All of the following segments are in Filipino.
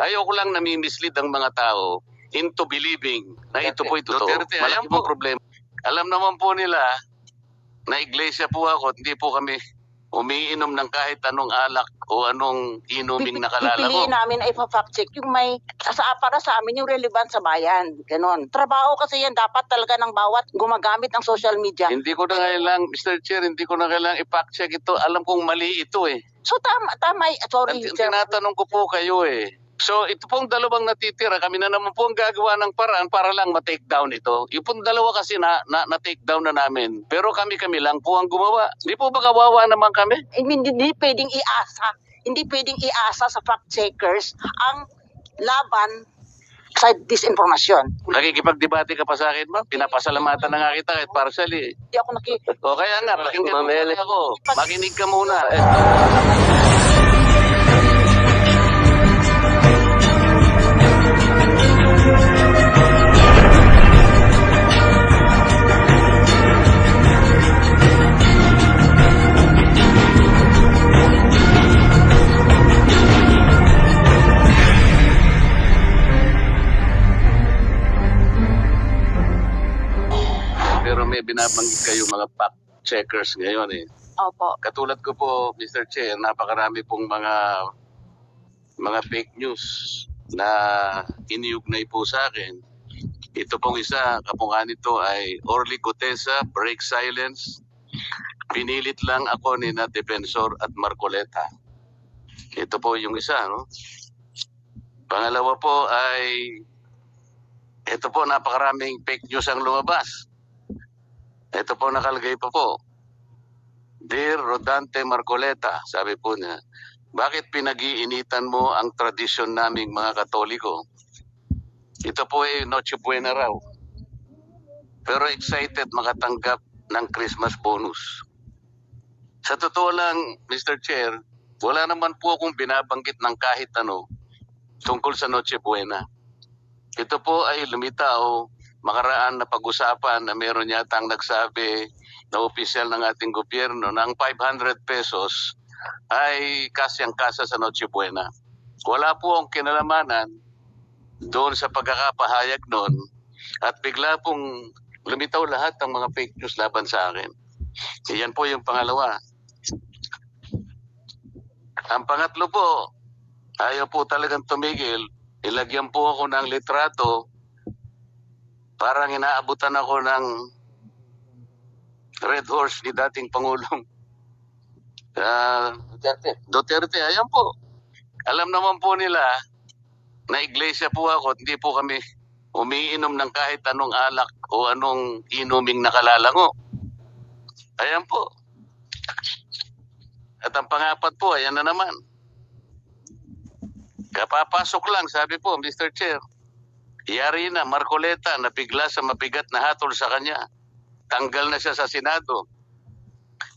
Ayoko lang nami-mislead ang mga tao into believing na ito po'y totoo. Duterte, Malaki ayan po. pong problema. Alam naman po nila na iglesia po ako, hindi po kami umiinom ng kahit anong alak o anong inuming nakalala ko. Pipiliin namin na ipa-fact check yung may para sa amin yung relevant sa bayan. Ganon. Trabaho kasi yan dapat talaga ng bawat gumagamit ng social media. Hindi ko na kailang, Mr. Chair, hindi ko na kailang i-fact check ito. Alam kong mali ito eh. So tama, sorry. Sir. Tinatanong ko po kayo eh. So ito pong dalawang natitira, kami na naman po ang gagawa ng paraan para lang ma-take down ito. Yung pong dalawa kasi na-take down na namin. Pero kami lang po ang gumawa. Hindi po ba kawawa naman kami? I mean, hindi pwedeng iasa. Hindi pwedeng iasa sa fact checkers ang laban sa disinformasyon. Nakikipagdebate ka pa sa akin, ma'am. Pinapasalamatan na nga kita kahit partially. Hindi ako O kaya nga, pakinggan mo Mameli. muna ako. Makinig ka muna. Pero may binabanggit kayo mga fact checkers ngayon eh. Opo. Katulad ko po, Mr. Che, napakarami pong mga fake news na iniugnay po sa akin. Ito pong isa, kamukha nito ay Orly Gutesa, Break Silence. Pinilit lang ako ni na Defensor at Marcoleta. Ito po yung isa, no? Pangalawa po ay ito po, napakaraming fake news ang lumabas. Ito po nakalagay pa po. Dear Rodante Marcoleta, sabi po niya, bakit pinag-iinitan mo ang tradisyon naming mga Katoliko? Ito po ay Noche Buena raw. Pero excited makatanggap ng Christmas bonus. Sa totoo lang, Mr. Chair, wala naman po akong binabanggit ng kahit ano tungkol sa Noche Buena. Ito po ay lumitaw makaraan na pag-usapan na meron yatang nagsabi na opisyal ng ating gobyerno ng 500 pesos ay kasyang-kasa sa Noche Buena. Wala po ang kinalamanan doon sa pagkakapahayag noon at bigla pong lumitaw lahat ng mga fake news laban sa akin. Iyan po yung pangalawa. Ang pangatlo po, ayaw po talagang tumigil. Ilagyan po ako ng litrato. Parang inaabutan ako ng Red Horse ni dating Pangulong Duterte. Ayan po. Alam naman po nila na iglesia po ako, hindi po kami umiinom ng kahit anong alak o anong inuming nakalalango. Ayan po. At ang pangapat po, ayan na naman. Kapapasok lang, sabi po, Mr. Chair. Yari na, Marcoleta, napigla sa mabigat na hatol sa kanya. Tanggal na siya sa Senado.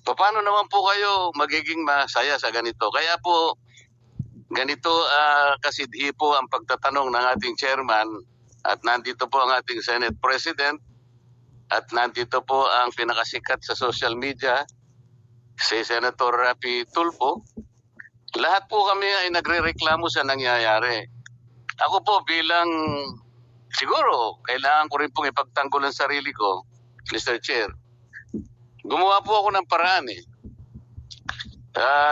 Paano naman po kayo magiging masaya sa ganito? Kaya po, ganito kasidhi po ang pagtatanong ng ating chairman at nandito po ang ating Senate President at nandito po ang pinakasikat sa social media, si Senator Rapi Tulfo. Lahat po kami ay nagrereklamo sa nangyayari. Ako po bilang, siguro, kailangan ko rin pong ipagtanggol ang sarili ko, Mr. Chair. Gumawa po ako ng paraan eh.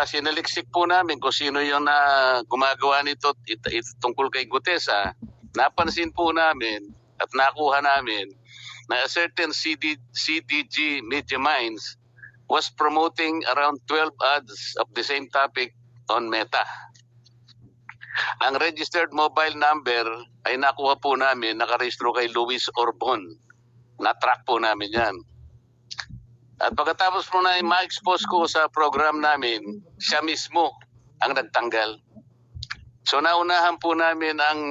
Sinaliksik po namin kung sino yung gumagawa nito tungkol kay Gutesa. Napansin po namin at nakuha namin na a certain CDG Media Minds was promoting around 12 ads of the same topic on Meta. Ang registered mobile number ay nakuha po namin, nakarehistro kay Luis Orbon. Na-track po namin yan. At pagkatapos po na ma-expose ko sa program namin, siya mismo ang nagtanggal. So naunahan po namin ang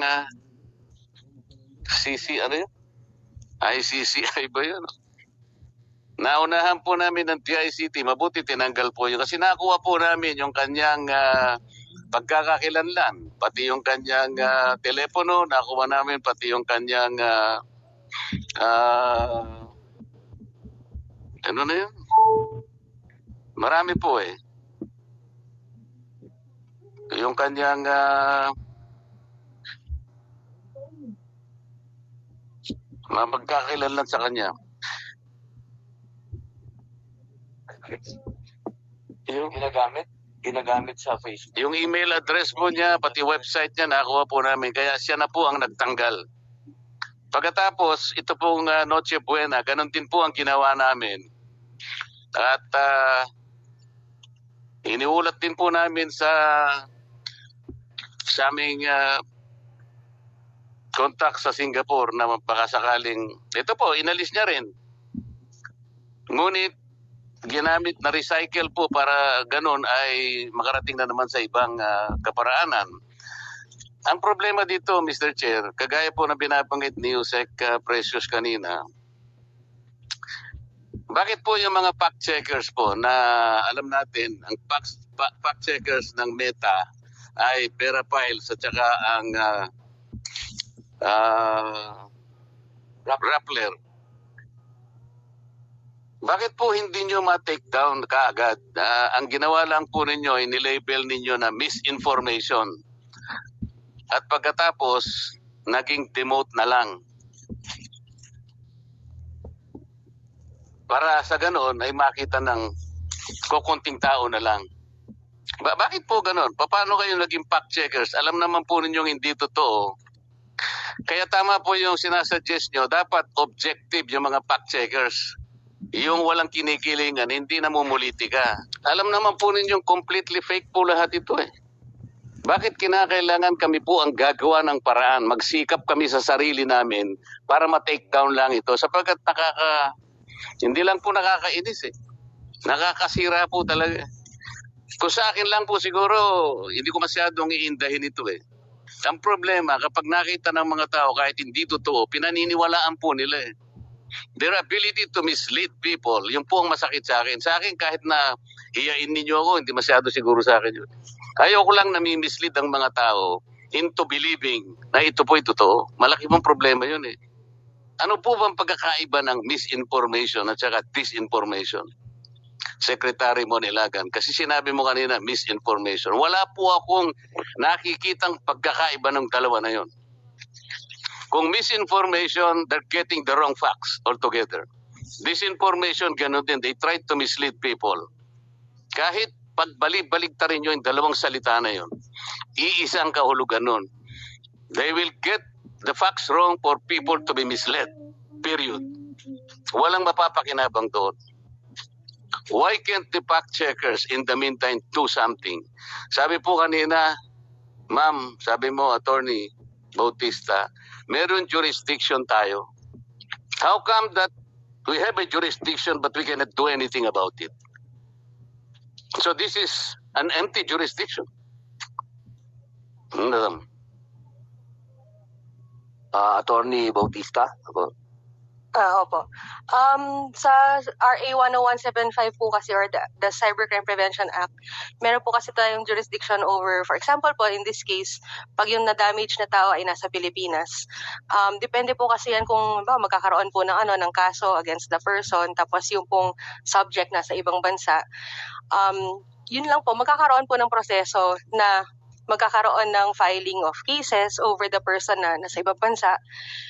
ICCI ba yun? Naunahan po namin ng TICT, mabuti tinanggal po yun. Kasi nakuha po namin yung kanyang pagkakakilanlan, pati yung kanyang telepono, nakuha namin pati yung kanyang ano na yun? Marami po eh. Yung kanyang Magkakailanlan sa kanya. Yung ginagamit sa Facebook. Yung email address po niya, pati website niya, nakuha po namin. Kaya siya na po ang nagtanggal. Pagkatapos, ito pong Noche Buena, ganun din po ang ginawa namin. At iniulat din po namin sa aming contact sa Singapore na baka sakaling, ito po, inalis niya rin. Ngunit, ginamit na recycle po para ganun ay makarating na naman sa ibang kaparaanan. Ang problema dito, Mr. Chair, kagaya po na binabanggit ni Yusek Precious kanina, bakit po yung mga fact checkers po na alam natin, ang fact checkers ng Meta ay Verifiles at saka ang Rappler. Bakit po hindi nyo ma-take down kaagad? Ang ginawa lang po ninyo, inilabel ninyo na misinformation. At pagkatapos, naging demote na lang. Para sa ganon ay makita ng kukunting tao na lang. Bakit po ganon? Paano kayo naging fact checkers? Alam naman po ninyong hindi totoo. Kaya tama po yung sinasuggest nyo, dapat objective yung mga fact checkers. Yung walang kinikilingan, hindi namumulitika. Alam naman po ninyong completely fake po lahat ito eh. Bakit kinakailangan kami po ang gagawa ng paraan? Magsikap kami sa sarili namin para ma-take down lang ito. Sapagkat hindi lang po nakakainis eh. Nakakasira po talaga. Kung sa akin lang po siguro, hindi ko masyadong iindahin ito eh. Ang problema, kapag nakita ng mga tao kahit hindi totoo, pinaniniwalaan po nila eh. Their ability to mislead people, yung po ang masakit sa akin. Sa akin, kahit na hiyain ninyo ako, hindi masyado siguro sa akin yun. Ayoko lang nami-mislead ang mga tao into believing na ito po'y totoo. Malaki pong problema yun eh. Ano po bang pagkakaiba ng misinformation at saka disinformation? Secretary Monilagan, kasi sinabi mo kanina misinformation. Wala po akong nakikitang pagkakaiba ng dalawa na yun. Kung misinformation, they're getting the wrong facts altogether. Disinformation, ganun din. They try to mislead people. Kahit pagbalik-baliktarin nyo yung dalawang salita na yun, iisang kahulugan nun. They will get the facts wrong for people to be misled. Period. Walang mapapakinabang doon. Why can't the fact checkers in the meantime do something? Sabi po kanina, ma'am, sabi mo, Attorney Bautista, meron jurisdiction tayo. How come that we have a jurisdiction but we cannot do anything about it? So this is an empty jurisdiction. Attorney Bautista? Opo. Sa RA 10175 po kasi, or the Cybercrime Prevention Act, meron po kasi tayong jurisdiction over, for example po, in this case, pag yung na-damage na tao ay nasa Pilipinas. Depende po kasi yan kung magkakaroon po ng kaso against the person, tapos yung pong subject nasa ibang bansa. Yun lang po, magkakaroon po ng proseso na magkakaroon ng filing of cases over the person na nasa ibang bansa.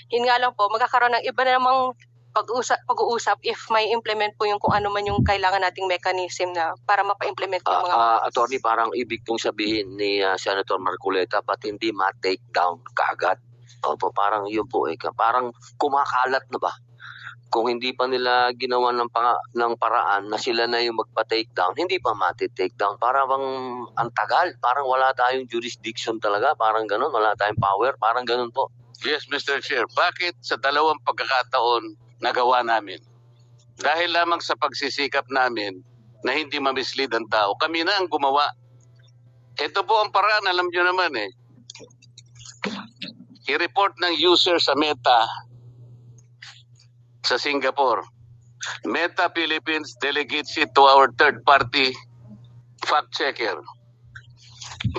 Yun nga lang po, magkakaroon ng iba na namang pag-uusap if may implement po yung kung ano man yung kailangan nating mechanism na para mapa-implement yung mga... Attorney, parang ibig pong sabihin ni Senator Marcoleta, ba't hindi ma-take down kaagad? Opo, parang yun po parang kumakalat na ba? Kung hindi pa nila ginawa ng paraan na sila na yung magpa-take down, hindi pa mati-take down. Parang ang tagal. Parang wala tayong jurisdiction talaga. Parang ganun. Wala tayong power. Parang ganun po. Yes, Mr. Chair. Bakit sa dalawang pagkakataon nagawa namin? Dahil lamang sa pagsisikap namin na hindi ma-mislead ang tao. Kami na ang gumawa. Ito po ang paraan. Alam nyo naman eh. I-report ng user sa Meta sa Singapore. Meta Philippines delegates it to our third-party fact checker.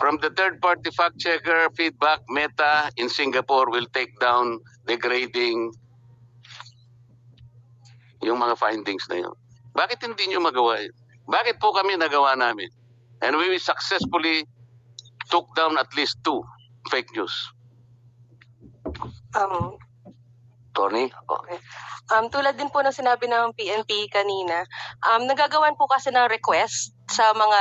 From the third-party fact checker feedback, Meta in Singapore will take down degrading yung mga findings na yun. Bakit hindi nyo magawa yun? Bakit po kami nagawa namin? And we successfully took down at least 2 fake news. Tony? Okay. Tulad din po ng sinabi ng PNP kanina, nagagawan po kasi ng request sa mga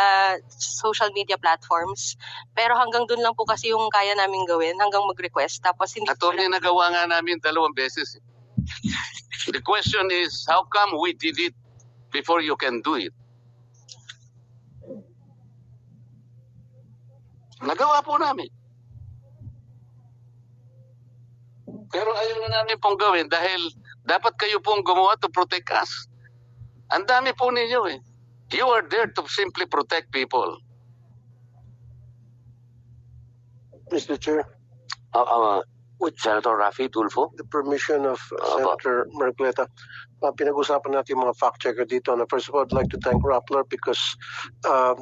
social media platforms. Pero hanggang dun lang po kasi yung kaya namin gawin, hanggang mag-request. Tapos hindi Attorney, nagawa nga namin 2 beses. The question is, how come we did it before you can do it? Nagawa po namin. Pero ayaw na namin pong gawin dahil dapat kayo pong gumawa to protect us. Ang dami po ninyo eh. You are there to simply protect people. Mr. Chair, With Senator Raffy Tulfo? the permission of Senator Marcoleta, pinag-usapan natin yung mga fact-checker dito. Na first of all, I'd like to thank Rappler because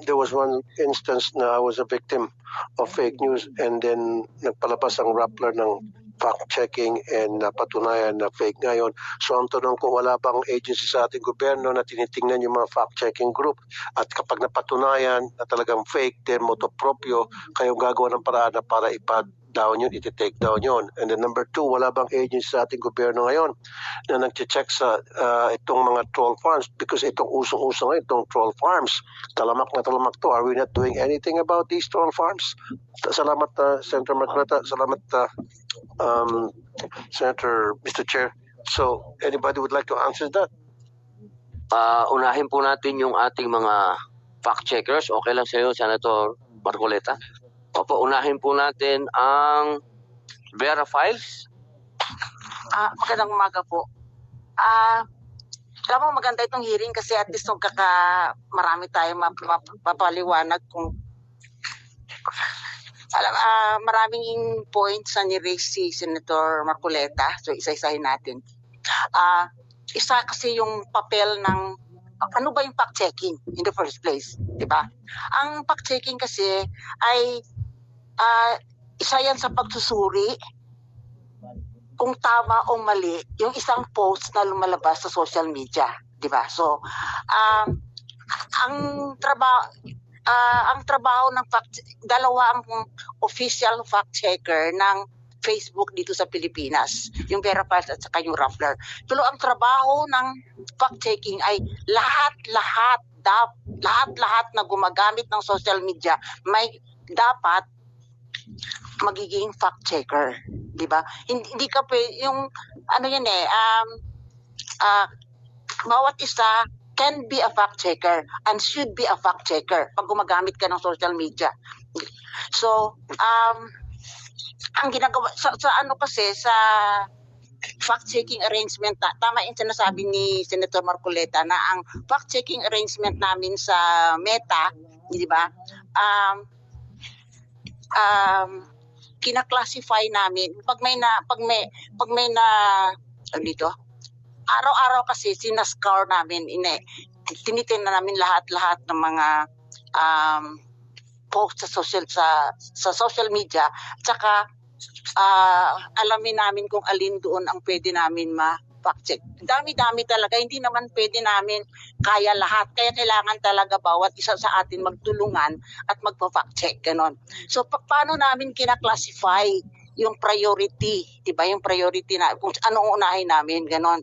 there was one instance na I was a victim of fake news and then nagpalabas ang Rappler ng fact-checking and napatunayan na fake ngayon. So ang tanong ko, wala bang agency sa ating gobyerno na tinitingnan yung mga fact-checking group? At kapag napatunayan na talagang fake, then motu proprio, kayong gagawa ng paraan na para down yun, iti-take down yun. And then number 2, wala bang agency sa ating gobyerno ngayon na nag-check sa itong mga troll farms? Because itong usong-usong ngayon, itong troll farms, talamak na talamak to. Are we not doing anything about these troll farms? Salamat, Senator Marcoleta. Salamat, Senator, Mr. Chair. So, anybody would like to answer that? Unahin po natin yung ating mga fact-checkers. Okay lang sa iyo, Senator Marcoleta? Opo, unahin po natin ang Vera Files. Magandang umaga po. Alam mo, maganda itong hearing kasi at least marami tayong mapapaliwanag kung maraming points na ni-raise si Senator Marcoleta. So, isa-isahin natin. Isa kasi yung papel ng ano ba yung fact-checking in the first place, di ba? Ang fact-checking kasi ay isa yan sa pagsusuri kung tama o mali yung isang post na lumalabas sa social media, di ba? So, ang trabaho ng dalawa ang official fact-checker ng Facebook dito sa Pilipinas, yung Vera Files at saka yung Rappler. Pero ang trabaho ng fact-checking ay lahat na gumagamit ng social media may dapat magiging fact-checker, di ba? Hindi ka yung ano yan bawat isa can be a fact-checker and should be a fact-checker pag gumagamit ka ng social media. So, ang ginagawa sa ano kasi sa fact-checking arrangement tama yung sinasabi ni Senator Marcoleta na ang fact-checking arrangement namin sa Meta, di ba? Kina-classify namin pag may dito araw-araw kasi sinascour namin tinitingnan namin lahat ng mga post sa social media at saka alamin namin kung alin doon ang pwede namin fact check. Dami-dami talaga, hindi naman pwede namin kaya lahat. Kaya kailangan talaga bawat isa sa atin magtulungan at magpa-fact check, ganon. So paano namin kina-classify yung priority, 'di ba? Yung priority na kung anong unahin namin, ganon.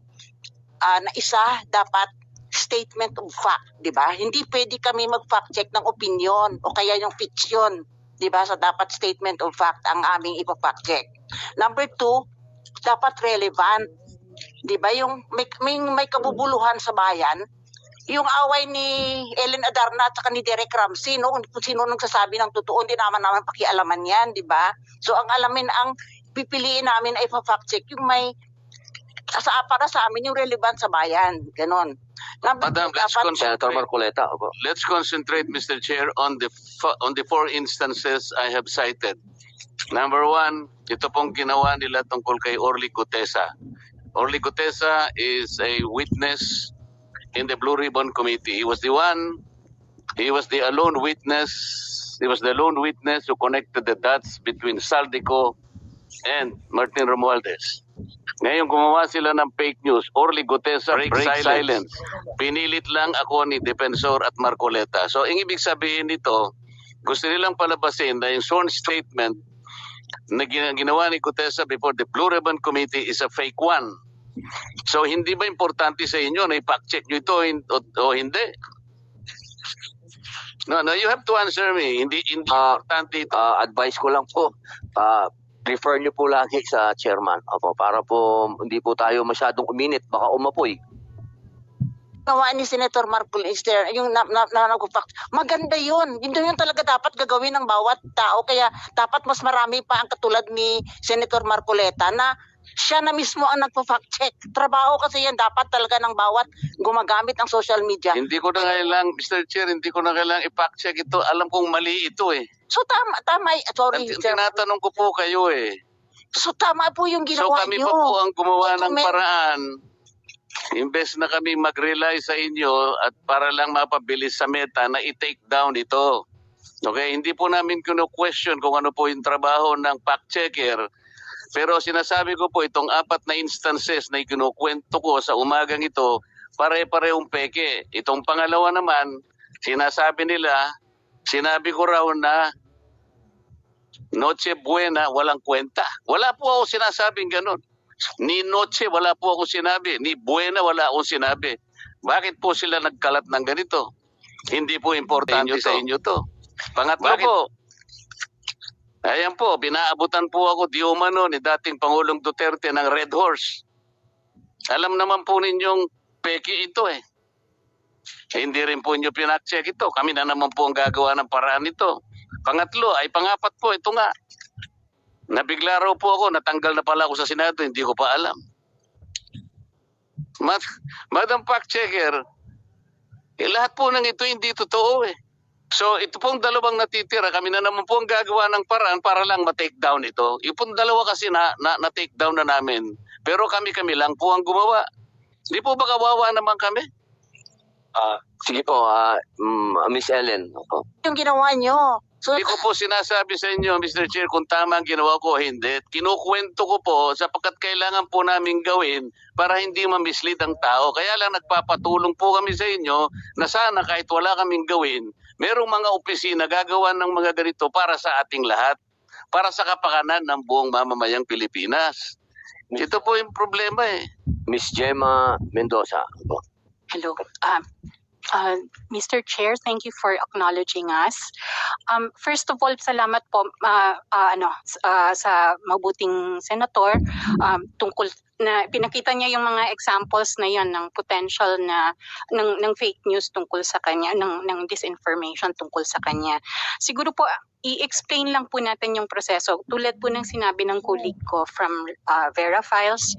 Na isa dapat statement of fact, 'di ba? Hindi pwede kami mag-fact check ng opinion o kaya yung fiction, 'di ba? So dapat statement of fact ang aming ipa-fact check. Number 2, dapat relevant. 'Di ba? Yung may kabubuluhan sa bayan, yung away ni Ellen Adarna at ni Derek Ramsey, no? Kung sino nagsasabi ng totoo, hindi naman pakialaman 'yan, 'di ba? So ang pipiliin namin ay fact check yung may para sa amin yung relevant sa bayan, ganon. Madam, Senator Marcoleta. Let's concentrate, Mr. Chair, on the 4 instances I have cited. Number 1, ito pong ginawa nila tungkol kay Orly Gutesa. Orly Gutesa is a witness in the Blue Ribbon Committee. He was the lone witness who connected the dots between Saldico and Martin Romualdez. Ngayon gumawa sila ng fake news. Orly Gutesa, break silence. Pinilit lang ako ni Defensor at Marcoleta. So, ang ibig sabihin nito, gusto nilang palabasin na yung sworn statement na ginawa ni Gutesa before the Blue Ribbon Committee is a fake one. So hindi ba importante sa inyo na i-fact check nyo ito o hindi? No, you have to answer me. Hindi importante ito. Advice ko lang po, refer nyo po lagi sa chairman. Opo, para po hindi po tayo masyadong uminit, baka umapoy. Gawa ni Senator Marcoles there, yung maganda yun. Yun talaga dapat gagawin ng bawat tao. Kaya dapat mas marami pa ang katulad ni Senator Marcoleta na siya na mismo ang nagpo-fact check. Trabaho kasi yan dapat talaga ng bawat gumagamit ng social media. Hindi ko na kailangan, Mr. Chair, hindi ko na kailangan i-fact check ito. Alam kong mali ito eh. So tama, sorry. Tinatanong ko po kayo eh. So tama po yung So ginawa kami nyo. pa po ang gumawa ng paraan. Imbes na kami mag-rely sa inyo at para lang mapabilis sa meta na i-take down ito. Okay, hindi po namin question kung ano po yung trabaho ng fact checker. Pero sinasabi ko po itong 4 na instances na ikinukwento ko sa umagang ito, pare-parehong peke. Itong pangalawa naman, sinabi ko raw na Noche Buena, walang kwenta. Wala po ako sinasabing ganun. Ni Noche, wala po ako sinabi. Ni Buena, wala akong sinabi. Bakit po sila nagkalat ng ganito? Hindi po importante sa inyo to. Pangatlo po, ayan po, binaabutan po ako di umano ni dating Pangulong Duterte ng Red Horse. Alam naman po ninyong peki ito eh. Hindi rin po inyo pinak-check ito. Kami na naman po ang gagawa ng paraan ito. Pangapat po, ito nga. Nabigla raw po ako, natanggal na pala ako sa Senado, hindi ko pa alam. Madam Fact Checker, lahat po ng ito hindi totoo eh. So ito pong dalawang natitira, kami na naman po ang gagawa ng paraan para lang ma-take down ito. Yung pong dalawa kasi na-take down na namin. Pero kami lang po ang gumawa. Di po ba kawawa naman kami? Sige po, Miss Ellen. Opo. Yung ginawa nyo. So, Hindi ko po sinasabi sa inyo, Mr. Chair, kung tama ang ginawa ko o hindi. Kinukwento ko po sapagkat kailangan po namin gawin para hindi ma-mislead ang tao. Kaya lang nagpapatulong po kami sa inyo na sana kahit wala kaming gawin, merong mga opisina gagawa ng mga ganito para sa ating lahat. Para sa kapakanan ng buong mamamayang Pilipinas. Ito po yung problema eh. Miss Gemma Mendoza. Opo. Hello. Mr. Chair, thank you for acknowledging us. First of all, salamat po sa mabuting senator tungkol na pinakita niya yung mga examples na yon ng potential na ng fake news tungkol sa kanya, ng disinformation tungkol sa kanya. Siguro po i-explain lang po natin yung proseso. Tulad po ng sinabi ng colleague ko from Vera Files,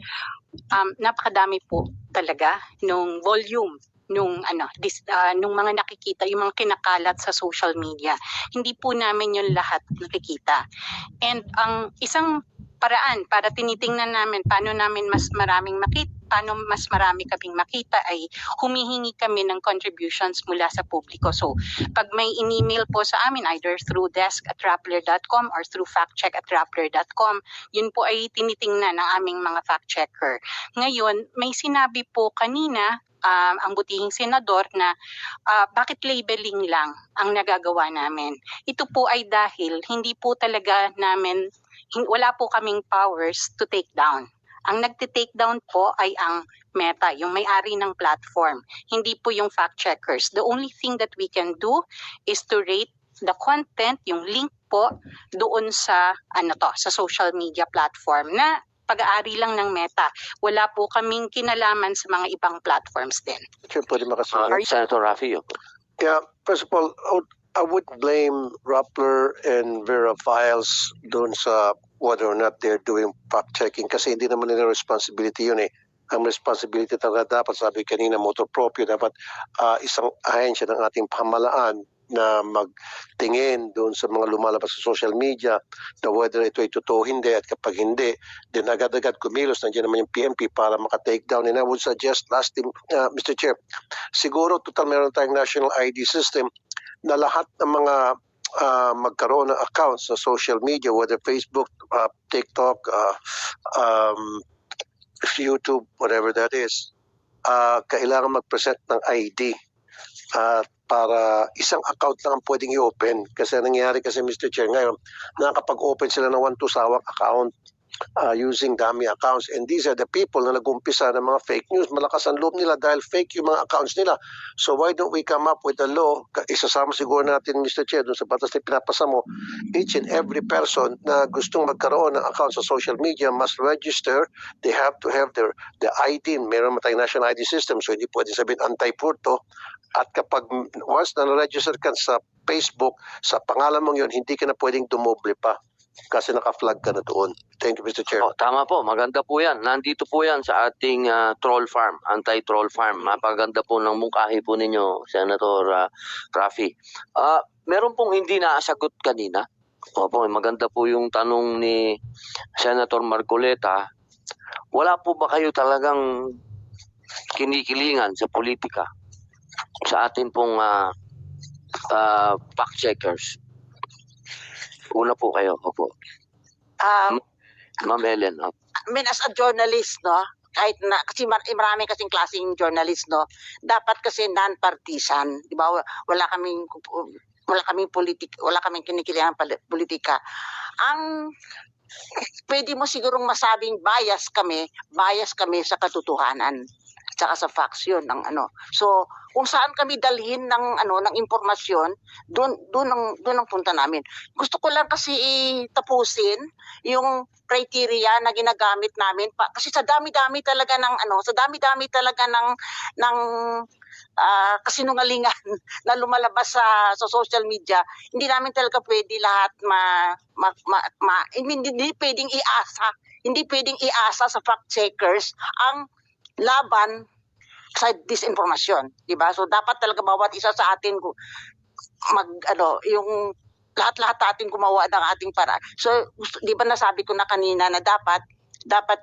napakadami po talaga nung volume nung mga nakikita, yung mga kinakalat sa social media. Hindi po namin yun lahat nakikita. And ang isang paraan para tinitingnan namin paano mas marami kaming makita ay humihingi kami ng contributions mula sa publiko. So, pag may in-email po sa amin either through desk@rappler.com or through factcheck@rappler.com, yun po ay tinitingnan ng aming mga fact checker. Ngayon, may sinabi po kanina ang butihing senador na bakit labeling lang ang nagagawa namin. Ito po ay dahil hindi po talaga namin, wala po kaming powers to take down. Ang nagte-take down po ay ang Meta, yung may-ari ng platform. Hindi po yung fact checkers. The only thing that we can do is to rate the content, yung link po doon sa sa social media platform na pag-aari lang ng Meta. Wala po kaming kinalaman sa mga ibang platforms din. Sure, pwede makasagot. Senator Raffy. Opo. Yeah, first of all, I would blame Rappler and Vera Files doon sa whether or not they're doing fact-checking kasi hindi naman nila responsibility yun eh. Ang responsibility talaga dapat, sabi kanina, motor proprio, dapat isang ahensya ng ating pamahalaan na magtingin doon sa mga lumalabas sa social media na whether ito ay totoo hindi, at kapag hindi, then agad-agad kumilos, nandiyan naman yung PNP para maka-take down. And I would suggest, lastly, Mr. Chair, siguro total meron tayong national ID system na lahat ng mga magkaroon ng accounts sa social media, whether Facebook, TikTok, YouTube, whatever that is, kailangan mag-present ng ID. para isang account lang ang pwedeng i-open. Kasi nangyayari kasi Mr. Chair ngayon, nakakapag-open sila ng 1-2 sawang account using dummy accounts. And these are the people na nag-umpisa ng mga fake news. Malakas ang loob nila dahil fake yung mga accounts nila. So why don't we come up with a law? Isasama siguro natin, Mr. Chair, dun sa batas na pinapasa mo, each and every person na gustong magkaroon ng account sa social media must register. They have to have the ID. Meron tayong national ID system, so hindi pwede sabihin anti-purto. At kapag once na register ka sa Facebook, sa pangalan mong yun, hindi ka na pwedeng dumoble pa kasi naka-flag ka na doon. Thank you, Mr. Chair. Oh, tama po, maganda po yan. Nandito po yan sa ating troll farm, anti-troll farm. Napaganda po ng mungkahi po ninyo, Senator Raffy. Meron pong hindi naasagot kanina. Opo, maganda po yung tanong ni Senator Marcoleta. Wala po ba kayo talagang kinikilingan sa politika? Sa atin pong fact checkers. Una po kayo, opo. Ma'am Ellen. I mean, as a journalist, no, kahit na, kasi marami kasing klaseng journalist, no, dapat kasi non-partisan, di ba? Wala kaming kinikilingan politika. Ang pwede mo sigurong masabing bias kami sa katotohanan tsaka sa facts yun ng ano. So, kung saan kami dalhin ng ng impormasyon, doon ang punta namin. Gusto ko lang kasi tapusin yung criteria na ginagamit namin kasi sa dami-dami talaga ng kasinungalingan na lumalabas sa social media. Hindi namin talaga pwede lahat hindi pwedeng iasa sa fact checkers ang laban sa disinformasyon, di ba? So dapat talaga bawat isa sa atin yung lahat-lahat natin gumawa ng ating paraan. So di ba nasabi ko na kanina na dapat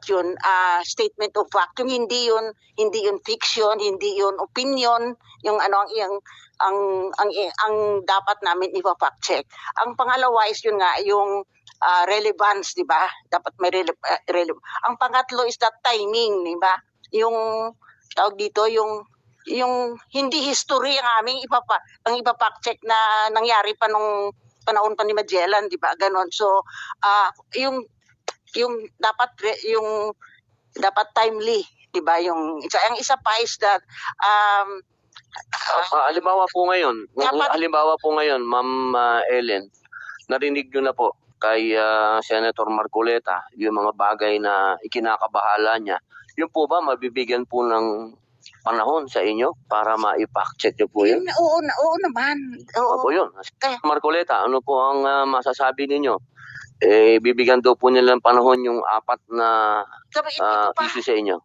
yun statement of fact, yung hindi yun fiction, hindi yun opinion, yung ang dapat namin i-fact check. Ang pangalawa is yun nga yung relevance, di ba? Dapat may relevance. Ang pangatlo is that timing, di ba? Yung tawag dito, yung hindi history ang aming ipafact check na nangyari pa nung panahon pa ni Magellan, di ba? Ganon. So, yung dapat timely, di ba? Ang isa pa is that halimbawa po ngayon, Ma'am Ellen, narinig nyo na po kay Senator Marcoleta yung mga bagay na ikinakabahala niya. Yung po ba mabibigyan po ng panahon sa inyo para ma-fact check nyo po yun? Oo naman. Oo. Opo yun. Marcoleta, ano po ang masasabi ninyo? Bibigyan daw po nila ng panahon yung 4 na issue sa inyo.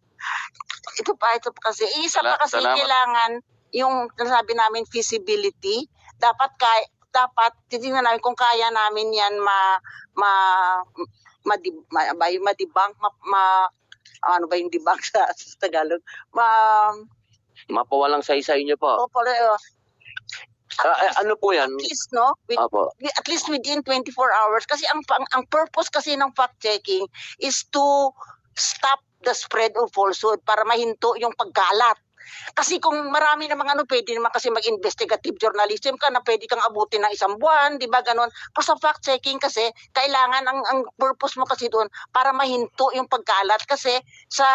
Ito pa kasi. Isa pa kasi kailangan yung nasabi namin feasibility. Dapat titingnan namin kung kaya namin yan ma-debunk, ano ba yung debunk sa Tagalog? Mapawalang saysay niyo po. Ano po yan? At least, no? At least within 24 hours. Kasi ang purpose kasi ng fact-checking is to stop the spread of falsehood para mahinto yung pagkalat. Kasi kung marami namang pwede naman kasi mag-investigative journalism ka na pwede kang abutin ng 1 buwan, di ba ganon? Pero sa fact-checking kasi, kailangan ang purpose mo kasi doon para mahinto yung pagkalat kasi sa...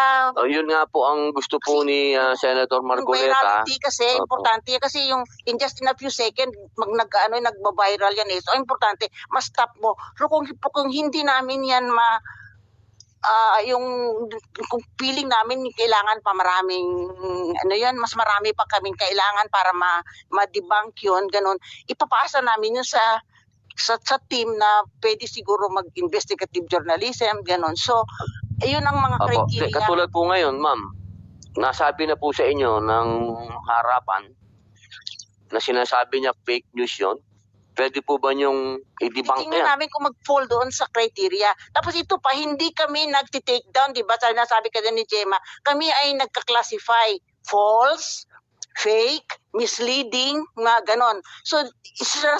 yun nga po ang gusto po ni Senator Marcoleta. Virality kasi, importante kasi yung in just in a few seconds, nagba-viral yan eh. So, importante, ma-stop mo. Pero kung hindi namin yan kung feeling namin kailangan pa maraming mas marami pa kaming kailangan para ma-debunk yun, ganun. Ipapasa namin yun sa team na pwede siguro mag-investigative journalism, ganun. So, ayun ang mga criteria. Katulad po ngayon, ma'am, nasabi na po sa inyo ng harapan na sinasabi niya fake news yun. Pwede po ba niyong i-debunk yan? Tingnan namin kung mag-fall doon sa criteria. Tapos ito pa, hindi kami nag-take down, di ba? Nasabi ka din ni Gemma, kami ay nagka-classify false, fake, misleading, mga ganon. So,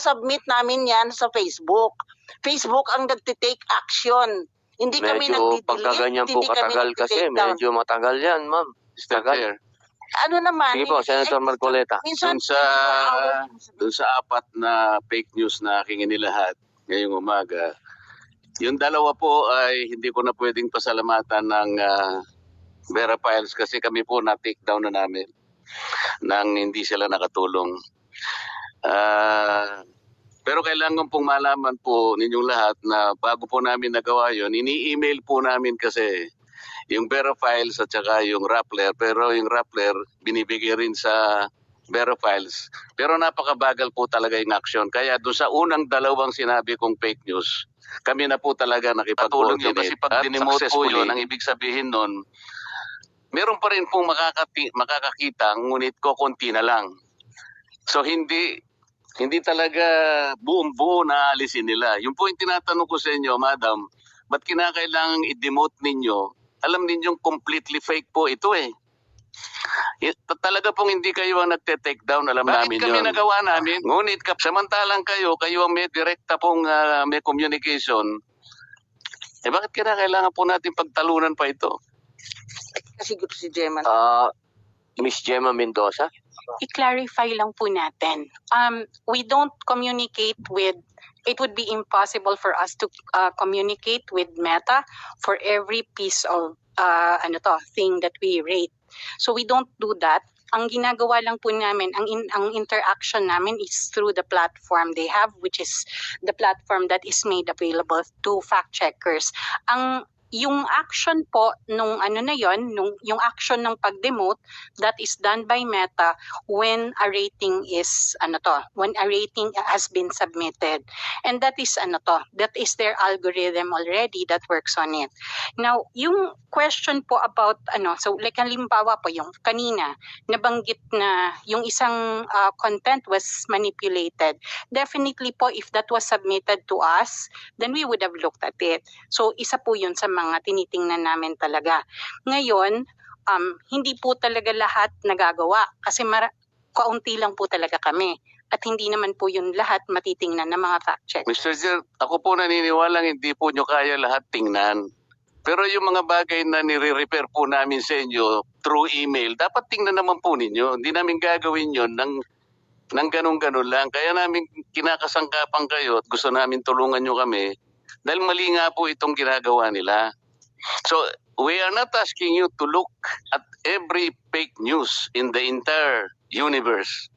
submit namin yan sa Facebook. Facebook ang nag-take action. Hindi kami medyo pagkaganyan po katagal kasi, medyo matagal yan, ma'am. Mr. Chair, Ano naman? Sige po, Senator Marcoleta. Minsan, Dun sa apat na fake news na aking inilahat ngayong umaga, yung dalawa po ay hindi ko na pwedeng pasalamatan ng Vera Files kasi kami po na-take down na namin nang hindi sila nakatulong. Pero kailangan pong malaman po ninyong lahat na bago po namin nagawa yun, ini-email po namin kasi yung Vera Files at saka yung Rappler. Pero yung Rappler binibigay rin sa Vera Files. Pero napakabagal po talaga yung action. Kaya doon sa unang dalawang sinabi kong fake news, kami na po talaga nakipag-coordinate. Kasi pag dinemote po yun, ang ibig sabihin nun, meron pa rin pong makakakita, ngunit kokonti na lang. So hindi talaga buong-buo na alisin nila. Yung po yung tinatanong ko sa inyo, Madam, ba't kinakailangang i-demote ninyo? Alam ninyong completely fake po ito eh. Talaga pong hindi kayo ang nagte-take down, alam namin yun. Bakit kami nagawa namin? Ngunit samantalang kayo ang may direkta pong may communication, bakit kinakailangan po natin pagtalunan pa ito? siguro si Gemma. Miss Gemma Mendoza? I-clarify lang po natin. We don't communicate with, it would be impossible for us to communicate with Meta for every piece of thing that we rate. So we don't do that. Ang ginagawa lang po namin, ang interaction namin is through the platform they have, which is the platform that is made available to fact checkers. Yung action po nung yung action ng pag-demote, that is done by Meta when a rating is when a rating has been submitted. And that is that is their algorithm already that works on it. Now, yung question po about so like halimbawa po yung kanina nabanggit na yung isang content was manipulated. Definitely po, if that was submitted to us, then we would have looked at it. So isa po yun sa mga tinitingnan namin talaga. Ngayon, hindi po talaga lahat nagagawa kasi kaunti lang po talaga kami. At hindi naman po yun lahat matitingnan ng mga fact check. Mr. Chair, ako po naniniwalang hindi po nyo kaya lahat tingnan. Pero yung mga bagay na nire-repair po namin sa inyo through email, dapat tingnan naman po ninyo. Hindi namin gagawin yun ng ganun-ganun lang. Kaya namin kinakasangkapan kayo at gusto namin tulungan nyo kami dahil mali nga po itong ginagawa nila. So, we are not asking you to look at every fake news in the entire universe.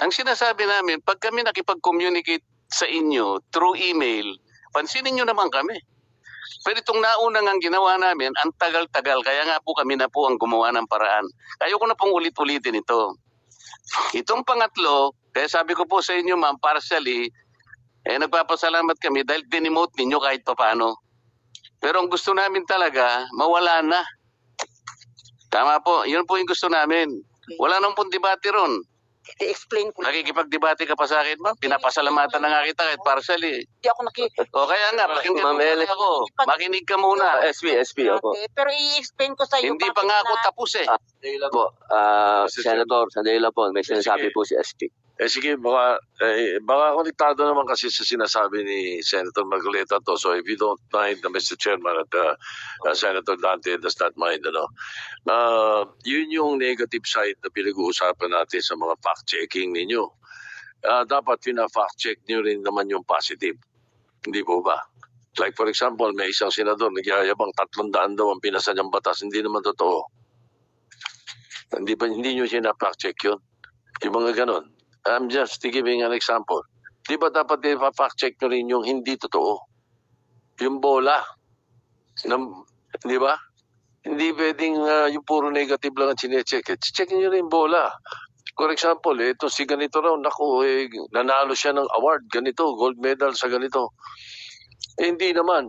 Ang sinasabi namin, pag kami nakipag-communicate sa inyo through email, pansinin nyo naman kami. Pero itong naunang ang ginawa namin, ang tagal-tagal, kaya nga po kami na po ang gumawa ng paraan. Ayoko na pong ulit-ulitin ito. Itong pangatlo, kaya sabi ko po sa inyo ma'am, partially, nagpapasalamat kami dahil dinemote ninyo kahit papaano. Pero ang gusto namin talaga, mawala na. Tama po, yun po yung gusto namin. Wala nang pong debate ron. I-explain ko. Nakikipag-debate ka pa sa akin, ma'am. Pinapasalamatan na nga kita kahit partially. Hindi ako O kaya nga, pakinggan mo muna ako. Makinig ka muna. SP, opo. Okay. Pero i-explain ko sa iyo. Hindi pa nga ako tapos eh. Sandali lang po. Senator, sandali lang po. May sinasabi po si SP. Sige, baka konektado naman kasi sa sinasabi ni Senator Marcoleta to. So if you don't mind, Mr. Chairman at Senator Dante does not mind, yun yung negative side na pinag-uusapan natin sa mga fact-checking ninyo. Dapat fact-check nyo rin naman yung positive. Hindi po ba? Like for example, may isang senador nagyayabang 300 daw ang pinasa niyang batas. Hindi naman totoo. Hindi nyo sina-fact-check yun. Yung mga ganon. I'm just giving an example. Di ba dapat fact check nyo rin yung hindi totoo? Yung bola. Di ba? Hindi pwedeng yung puro negative lang ang sinecheck. Check nyo rin yung bola. For example, ito si ganito raw, nanalo siya ng award, ganito, gold medal sa ganito. Hindi naman.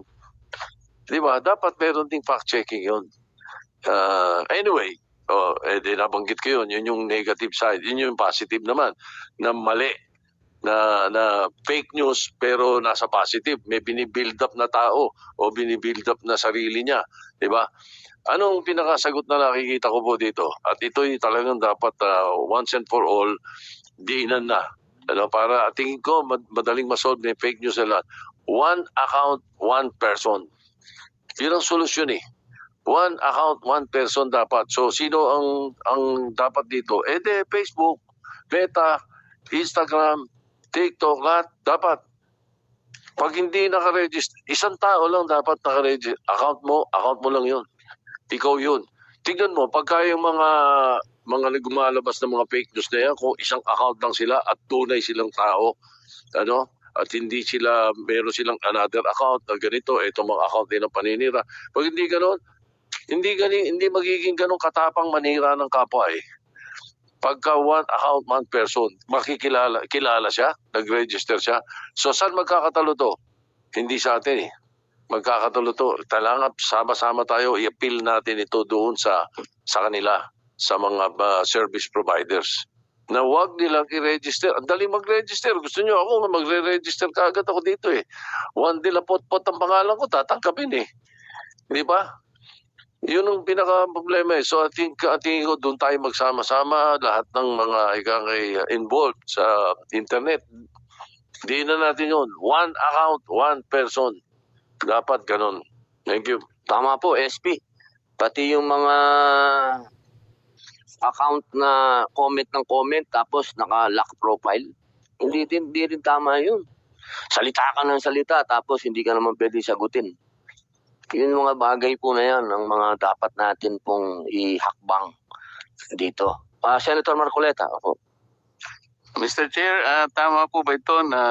Di ba? Dapat meron ding fact checking yun. Anyway, nabanggit ko yun yung negative side. Yun yung positive naman, na mali, na fake news pero nasa positive. May binibuild up na tao o binibuild up na sarili niya. Diba? Anong pinakasagot na nakikita ko po dito? At ito'y talagang dapat once and for all, diinan na. Para tingin ko, madaling masolve na yung fake news nila. One account, one person. Yun ang solusyon eh. One account, one person dapat. So sino ang dapat dito? Facebook, Meta, Instagram, TikTok, lahat dapat. Pag hindi naka-register, isang tao lang dapat naka-register. Account mo lang yun. Ikaw yun. Tingnan mo, pagka yung mga gumalabas ng mga fake news na yan, kung isang account lang sila at tunay silang tao, at hindi meron silang another account na ganito, itong mga account din ng paninira. Pag hindi gano'n, hindi magiging gano'ng katapang manira ng kapwa eh. Pagka one account, one person, kilala siya, nag-register siya. So saan magkakatalo to? Hindi sa atin eh. Magkakatalo to. Kailangan sama-sama tayo, i-appeal natin ito doon sa kanila, sa mga service providers. Na huwag nilang i-register. Ang dali mag-register. Gusto nyo ako na magre-register kaagad ako dito eh. One dilapot-pot ang pangalan ko, tatangkapin eh. Di ba? Yun ang pinaka-problema eh. So I think ko doon tayo magsama-sama lahat ng mga involved sa internet. Hindi na natin yun. One account, one person. Dapat ganun. Thank you. Tama po, SP. Pati yung mga account na comment ng comment tapos naka-lock profile. Hindi rin tama yun. Salita ka ng salita tapos hindi ka naman pwede sagutin. Yun mga bagay po na yan ang mga dapat natin pong ihakbang dito. Senator Marcoleta. Ako. Mr. Chair, tama po ba ito na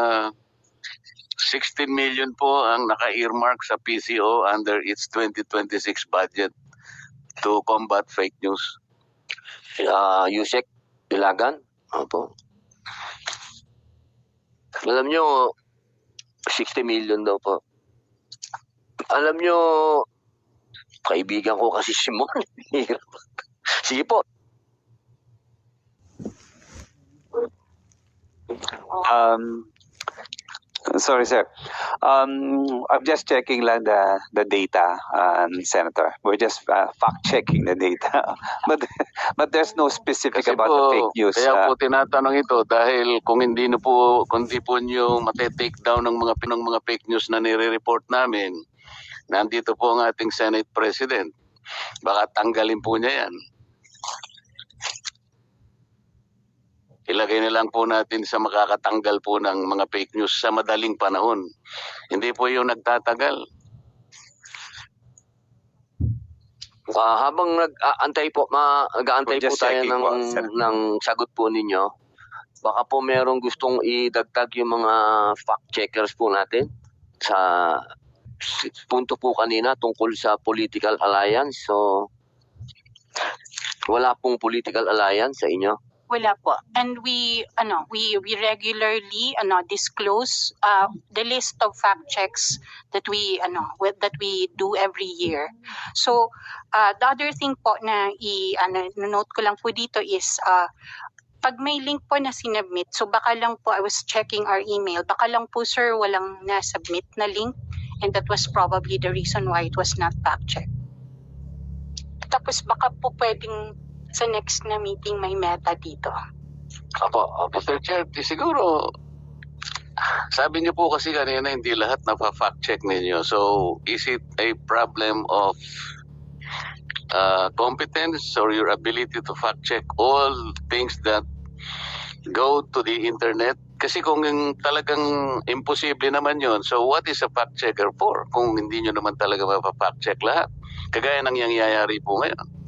16 million po ang naka-earmark sa PCO under its 2026 budget to combat fake news? Yusek Ilagan. Opo. Alam nyo, 60 million daw po. Alam nyo, kaibigan ko kasi si Mon. Sige po. Sorry, sir. I'm just checking lang the data, Senator. We're just fact-checking the data. but there's no specific Kasi about po, the fake news. Kaya po tinatanong ito dahil kung hindi po nyo mate-take down ng mga fake news na nire-report namin, nandito po ang ating Senate President. Baka tanggalin po niya yan. Ilagay na lang po natin sa makakatanggal po ng mga fake news sa madaling panahon. Hindi po yung nagtatagal. Habang nag-aantay po tayo ng sagot po ninyo, baka po merong gustong idagdag yung mga fact-checkers po natin sa punto po kanina tungkol sa political alliance. So, wala pong political alliance sa inyo? Wala po. And we regularly disclose the list of fact checks that we do every year. So the other thing po na note ko lang po dito is pag may link po na sinubmit, so baka lang po, I was checking our email, baka lang po sir walang na-submit na link, and that was probably the reason why it was not fact checked. Tapos baka po pwedeng sa next na meeting may meta dito. Opo, Mr. Chair, siguro, sabi niyo po kasi kanina hindi lahat na-fact check ninyo. So, is it a problem of competence or your ability to fact check all things that go to the internet? Kasi kung talagang imposible naman yon, so what is a fact checker for? Kung hindi nyo naman talaga mapafact check lahat. Kagaya ng nangyayari po ngayon.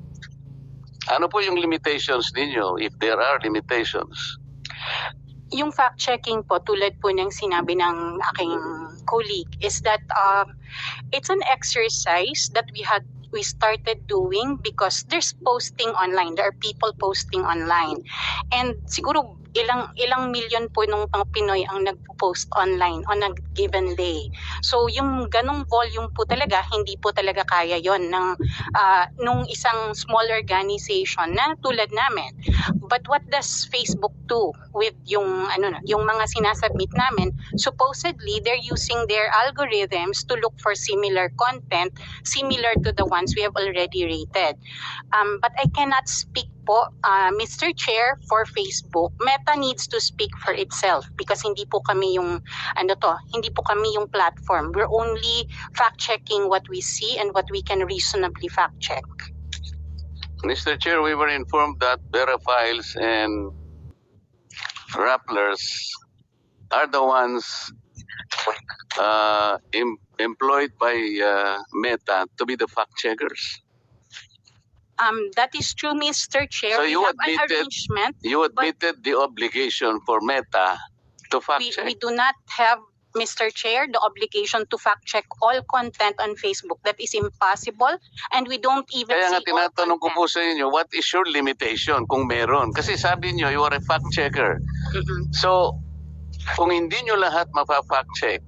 Ano po yung limitations ninyo, if there are limitations? Yung fact-checking po, tulad po ng sinabi ng aking colleague, is that it's an exercise that we started doing because there's posting online. There are people posting online. And siguro ilang million po nung mga Pinoy ang nagpo-post online on a given day. So yung ganong volume po talaga, hindi po talaga kaya yon ng nung isang small organization na tulad namin. But what does Facebook do with yung mga sinasubmit namin? Supposedly they're using their algorithms to look for similar content similar to the ones we have already rated. But I cannot speak po, Mr. Chair, for Facebook, Meta needs to speak for itself because hindi po kami yung hindi po kami yung platform. We're only fact-checking what we see and what we can reasonably fact-check. Mr. Chair, we were informed that Veraphiles and Rapplers are the ones employed by Meta to be the fact-checkers. That is true, Mr. Chair. So we you have an admitted- arrangement. You admitted the obligation for Meta to fact-check. We do not have, Mr. Chair, the obligation to fact-check all content on Facebook. That is impossible, and we don't even Kaya nga see all tinatanong ko content. po sa inyo, what is your limitation kung meron? Kasi sabi nyo, you are a fact-checker. Mm-mm. So, kung hindi nyo lahat mapafact-check,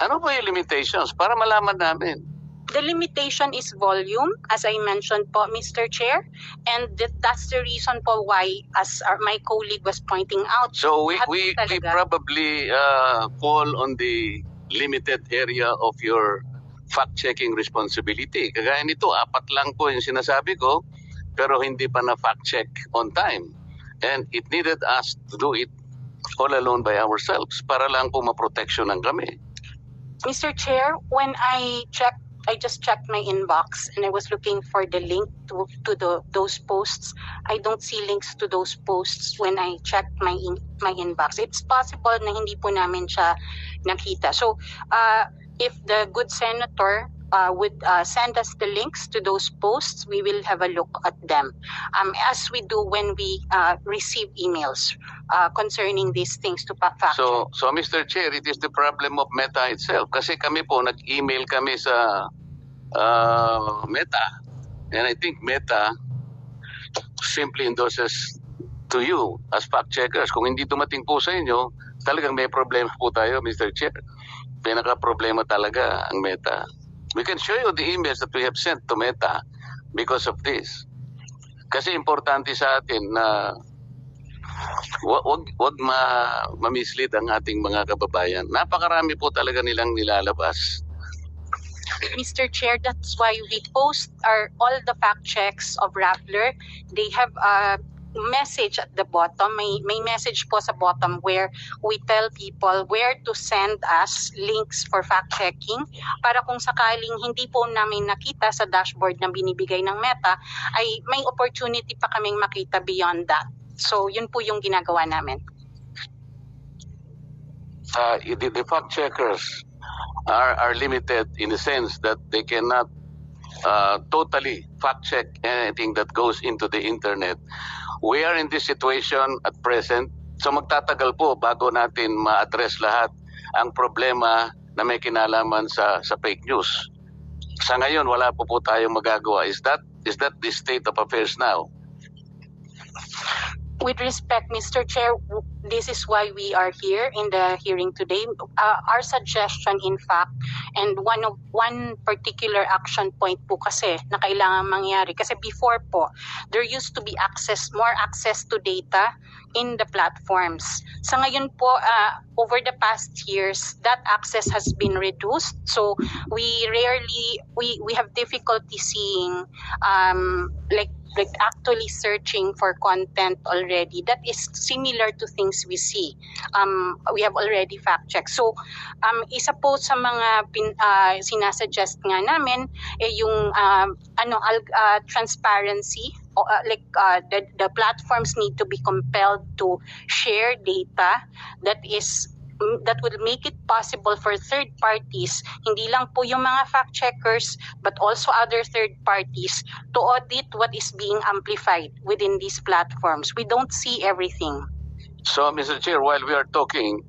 ano ba yung limitations? Para malaman namin. The limitation is volume, as I mentioned po, Mr. Chair, and that's the reason po why, as my colleague was pointing out, So, we lahat po we talaga. probably fall on the limited area of your fact-checking responsibility. Kagaya nito, 4 lang po yung sinasabi ko, pero hindi pa na fact-check on time. And it needed us to do it all alone by ourselves para lang po maproteksyonan kami. Mr. Chair, when I just checked my inbox and I was looking for the link to those posts. I don't see links to those posts when I checked my inbox. It's possible na hindi po namin siya nakita. So, if the good senator would send us the links to those posts, we will have a look at them. As we do when we receive emails concerning these things to fact check. So Mr. Chair, it is the problem of Meta itself. Kasi kami po, nag-email kami sa Meta. And I think Meta simply endorses to you as fact-checkers. Kung hindi dumating po sa inyo, talagang may problema po tayo, Mr. Chair. Pinaka-problema talaga ang Meta. We can show you the emails that we have sent to Meta because of this. Kasi importante sa atin na wag ma-mislead ang ating mga kababayan. Napakarami po talaga nilang nilalabas. Mr. Chair, that's why we post all the fact checks of Rappler. They have a message at the bottom. May message po sa bottom where we tell people where to send us links for fact checking para kung sakaling hindi po namin nakita sa dashboard na binibigay ng Meta ay may opportunity pa kaming makita beyond that. So yun po yung ginagawa namin. The fact checkers are limited in the sense that they cannot totally fact check anything that goes into the internet. We are in this situation at present, so magtatagal po bago natin ma-address lahat ang problema na may kinalaman sa fake news. Sa ngayon, wala po tayong magagawa. Is that the state of affairs now? With respect, Mr. Chair, this is why we are here in the hearing today. Our suggestion, in fact, and one particular action point po kasi na kailangan mangyari. Kasi before po, there used to be more access to data in the platforms. Sa ngayon po, over the past years, that access has been reduced. So we have difficulty seeing like actually searching for content already that is similar to things we see. We have already fact-checked. So, isa po sa mga sinasuggest nga namin yung transparency. The platforms need to be compelled to share data that will make it possible for third parties, hindi lang po yung mga fact checkers, but also other third parties to audit what is being amplified within these platforms. We don't see everything. So, Mr. Chair, while we are talking,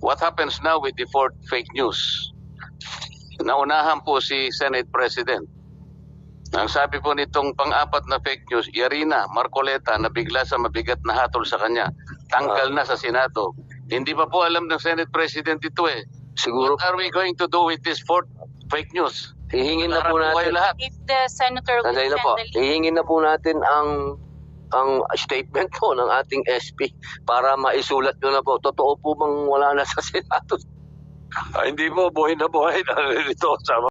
what happens now with the fourth fake news? Naunahan po si Senate President. Ang sabi po nitong pang-apat na fake news, Yarina Marcoleta na bigla sa mabigat na hatol sa kanya, tanggal na sa Senado. Hindi pa po alam ng Senate President ito eh. Siguro What are we going to do with this fourth fake news? hihingin na po Harap kayo natin. lahat. If the senator will Sandali send na po. the link, Hihingin na po natin ang statement po ng ating SP para maisulat nyo na po. Totoo po bang wala na sa Senado? Hindi po, buhay na buhay na ito. Sama